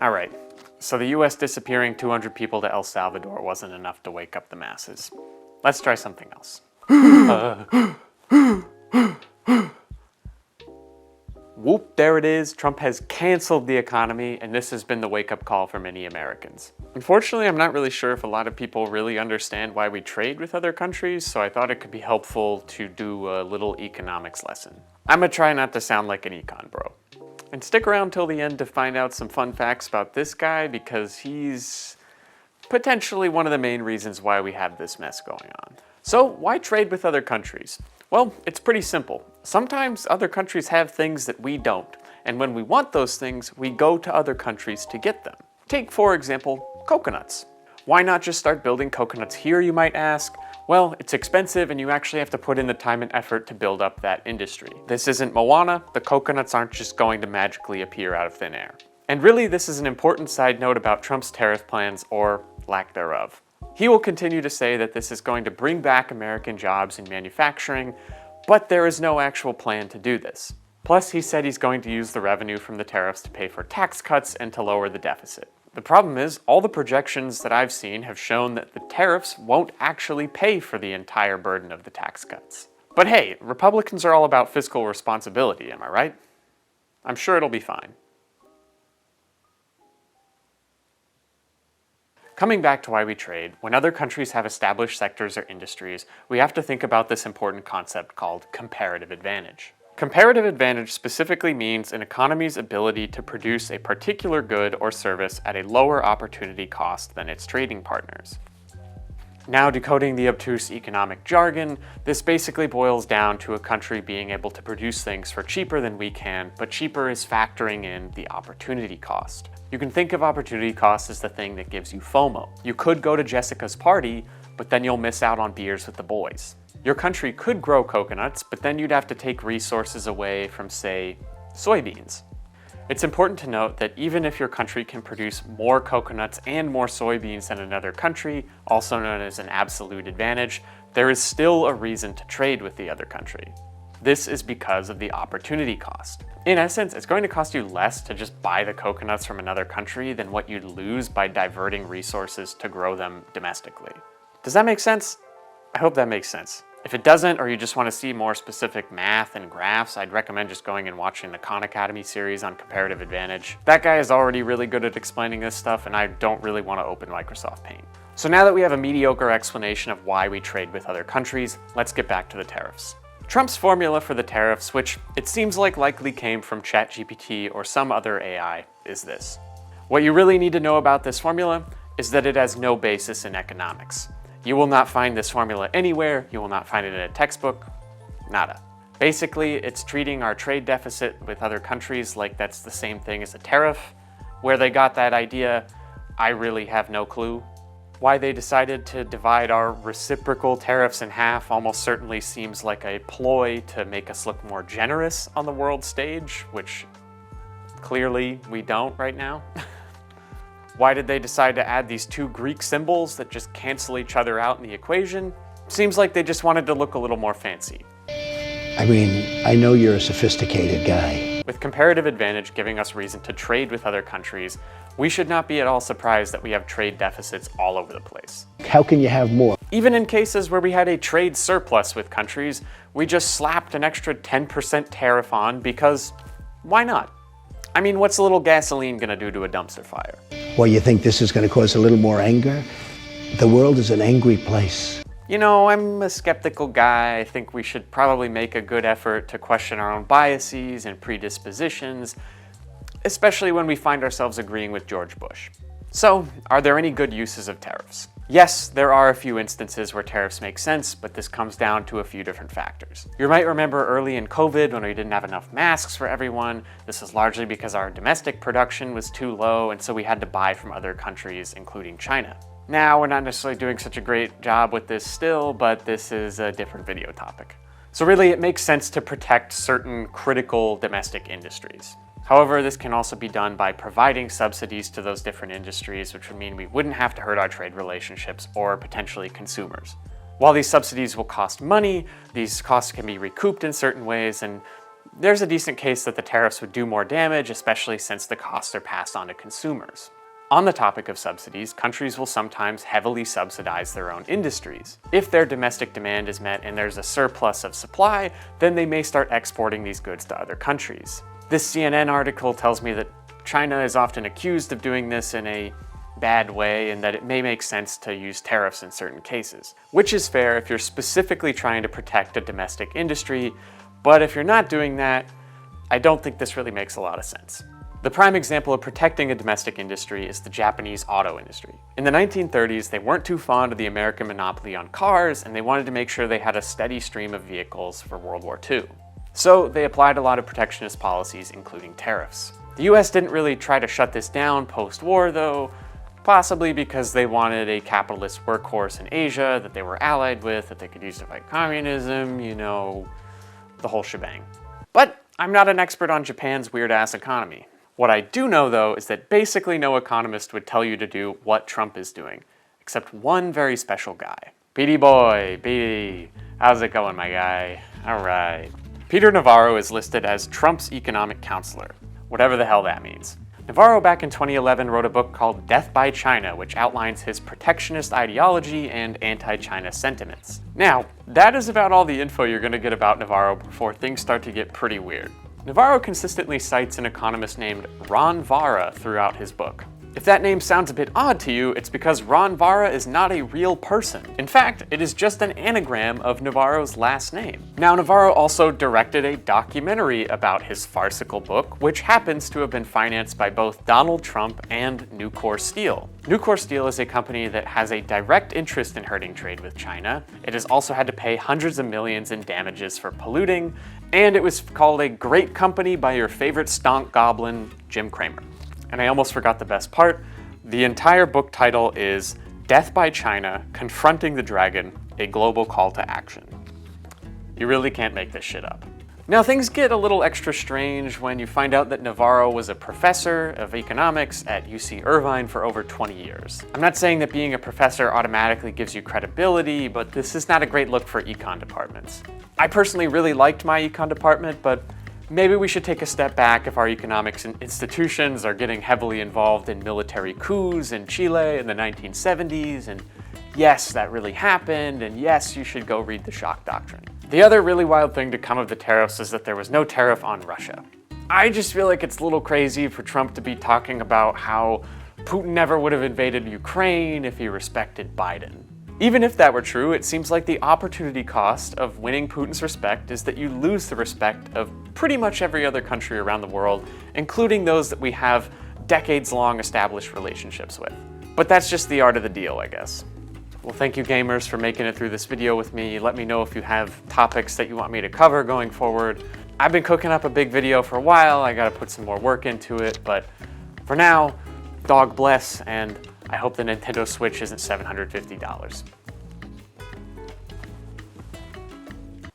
Alright, so the US disappearing 200 people to El Salvador wasn't enough to wake up the masses. Let's try something else. Whoop, there it is. Trump has canceled the economy, and this has been the wake-up call for many Americans. Unfortunately, I'm not really sure if a lot of people really understand why we trade with other countries, so I thought it could be helpful to do a little economics lesson. I'm gonna try not to sound like an econ bro. And stick around till the end to find out some fun facts about this guy, because he's potentially one of the main reasons why we have this mess going on. So, why trade with other countries? Well, it's pretty simple. Sometimes other countries have things that we don't, and when we want those things, we go to other countries to get them. Take, for example, coconuts. Why not just start building coconuts here, you might ask? Well, it's expensive and you actually have to put in the time and effort to build up that industry. This isn't Moana, the coconuts aren't just going to magically appear out of thin air. And really, this is an important side note about Trump's tariff plans, or lack thereof. He will continue to say that this is going to bring back American jobs in manufacturing, but there is no actual plan to do this. Plus, he said he's going to use the revenue from the tariffs to pay for tax cuts and to lower the deficit. The problem is, all the projections that I've seen have shown that the tariffs won't actually pay for the entire burden of the tax cuts. But hey, Republicans are all about fiscal responsibility, am I right? I'm sure it'll be fine. Coming back to why we trade, when other countries have established sectors or industries, we have to think about this important concept called comparative advantage. Comparative advantage specifically means an economy's ability to produce a particular good or service at a lower opportunity cost than its trading partners. Now, decoding the obtuse economic jargon, this basically boils down to a country being able to produce things for cheaper than we can, but cheaper is factoring in the opportunity cost. You can think of opportunity cost as the thing that gives you FOMO. You could go to Jessica's party, but then you'll miss out on beers with the boys. Your country could grow coconuts, but then you'd have to take resources away from, say, soybeans. It's important to note that even if your country can produce more coconuts and more soybeans than another country, also known as an absolute advantage, there is still a reason to trade with the other country. This is because of the opportunity cost. In essence, it's going to cost you less to just buy the coconuts from another country than what you'd lose by diverting resources to grow them domestically. Does that make sense? I hope that makes sense. If it doesn't, or you just want to see more specific math and graphs, I'd recommend just going and watching the Khan Academy series on comparative advantage. That guy is already really good at explaining this stuff, and I don't really want to open Microsoft Paint. So now that we have a mediocre explanation of why we trade with other countries, let's get back to the tariffs. Trump's formula for the tariffs, which it seems like likely came from ChatGPT or some other AI, is this. What you really need to know about this formula is that it has no basis in economics. You will not find this formula anywhere, you will not find it in a textbook, nada. Basically, it's treating our trade deficit with other countries like that's the same thing as a tariff. Where they got that idea, I really have no clue. Why they decided to divide our reciprocal tariffs in half almost certainly seems like a ploy to make us look more generous on the world stage, which clearly we don't right now. Why did they decide to add these two Greek symbols that just cancel each other out in the equation? Seems like they just wanted to look a little more fancy. I mean, I know you're a sophisticated guy. With comparative advantage giving us reason to trade with other countries, we should not be at all surprised that we have trade deficits all over the place. How can you have more? Even in cases where we had a trade surplus with countries, we just slapped an extra 10% tariff on because why not? I mean, what's a little gasoline gonna do to a dumpster fire? Well, you think this is going to cause a little more anger? The world is an angry place. You know, I'm a skeptical guy. I think we should probably make a good effort to question our own biases and predispositions, especially when we find ourselves agreeing with George Bush. So, are there any good uses of tariffs? Yes, there are a few instances where tariffs make sense, but this comes down to a few different factors. You might remember early in COVID when we didn't have enough masks for everyone. This was largely because our domestic production was too low, and so we had to buy from other countries, including China. Now, we're not necessarily doing such a great job with this still, but this is a different video topic. So really, it makes sense to protect certain critical domestic industries. However, this can also be done by providing subsidies to those different industries, which would mean we wouldn't have to hurt our trade relationships or potentially consumers. While these subsidies will cost money, these costs can be recouped in certain ways, and there's a decent case that the tariffs would do more damage, especially since the costs are passed on to consumers. On the topic of subsidies, countries will sometimes heavily subsidize their own industries. If their domestic demand is met and there's a surplus of supply, then they may start exporting these goods to other countries. This CNN article tells me that China is often accused of doing this in a bad way and that it may make sense to use tariffs in certain cases, which is fair if you're specifically trying to protect a domestic industry, but if you're not doing that, I don't think this really makes a lot of sense. The prime example of protecting a domestic industry is the Japanese auto industry. In the 1930s, they weren't too fond of the American monopoly on cars, and they wanted to make sure they had a steady stream of vehicles for World War II. So they applied a lot of protectionist policies, including tariffs. The US didn't really try to shut this down post-war though, possibly because they wanted a capitalist workhorse in Asia that they were allied with, that they could use to fight communism, you know, the whole shebang. But I'm not an expert on Japan's weird-ass economy. What I do know, though, is that basically no economist would tell you to do what Trump is doing, except one very special guy. Petey boy, Petey, how's it going, my guy? All right. Peter Navarro is listed as Trump's economic counselor, whatever the hell that means. Navarro back in 2011 wrote a book called Death by China, which outlines his protectionist ideology and anti-China sentiments. Now, that is about all the info you're going to get about Navarro before things start to get pretty weird. Navarro consistently cites an economist named Ron Vara throughout his book. If that name sounds a bit odd to you, it's because Ron Vara is not a real person. In fact, it is just an anagram of Navarro's last name. Now, Navarro also directed a documentary about his farcical book, which happens to have been financed by both Donald Trump and Nucor Steel. Nucor Steel is a company that has a direct interest in hurting trade with China. It has also had to pay hundreds of millions in damages for polluting, and it was called a great company by your favorite stonk goblin, Jim Cramer. And I almost forgot the best part. The entire book title is Death by China, Confronting the Dragon, a Global Call to Action. You really can't make this shit up. Now things get a little extra strange when you find out that Navarro was a professor of economics at UC Irvine for over 20 years. I'm not saying that being a professor automatically gives you credibility, but this is not a great look for econ departments. I personally really liked my econ department, but maybe we should take a step back if our economics institutions are getting heavily involved in military coups in Chile in the 1970s, and yes, that really happened, and yes, you should go read the shock doctrine. The other really wild thing to come of the tariffs is that there was no tariff on Russia. I just feel like it's a little crazy for Trump to be talking about how Putin never would have invaded Ukraine if he respected Biden. Even if that were true, it seems like the opportunity cost of winning Putin's respect is that you lose the respect of pretty much every other country around the world, including those that we have decades-long established relationships with. But that's just the art of the deal, I guess. Well, thank you gamers for making it through this video with me. Let me know if you have topics that you want me to cover going forward. I've been cooking up a big video for a while. I gotta put some more work into it, but for now, dog bless, and I hope the Nintendo Switch isn't $750.